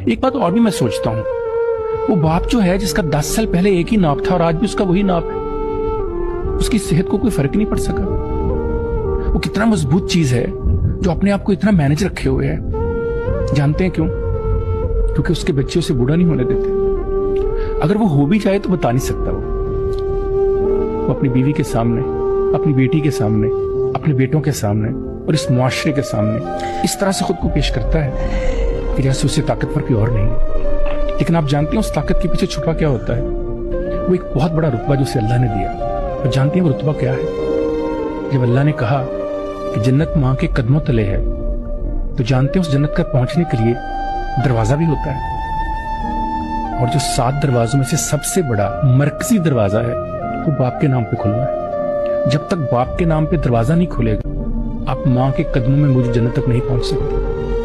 एक बात और भी मैं सोचता हूँ, वो बाप जो है जिसका 10 साल पहले एक ही नाप था और आज भी उसका वही नाप है, उसकी सेहत को कोई फर्क नहीं पड़ सका। वो कितना मजबूत चीज है जो अपने आप को इतना मैनेज रखे हुए है। जानते हैं क्यों? क्योंकि उसके बच्चे उसे बूढ़ा नहीं होने देते। अगर वो हो भी जाए तो बता नहीं सकता। वो अपनी बीवी के सामने, अपनी बेटी के सामने, अपने बेटों के सामने और इस मुआशरे के सामने इस तरह से खुद को पेश करता है कि जैसे उसे ताकतवर कोई और नहीं है। लेकिन आप जानते हैं उस ताकत के पीछे छुपा क्या होता है? वो एक बहुत बड़ा रुतबा जो उसे अल्लाह ने दिया। और जानती हैं वो रुतबा क्या है? जब अल्लाह ने कहा कि जन्नत माँ के कदमों तले है, तो जानते हैं उस जन्नत तक पहुंचने के लिए दरवाजा भी होता है। और जो 7 दरवाजों में से सबसे बड़ा मरकजी दरवाजा है वो बाप के नाम पे खुलना है। जब तक बाप के नाम पे दरवाजा नहीं खुलेगा, आप माँ के कदमों में मुझे जन्नत तक नहीं पहुंच सकते।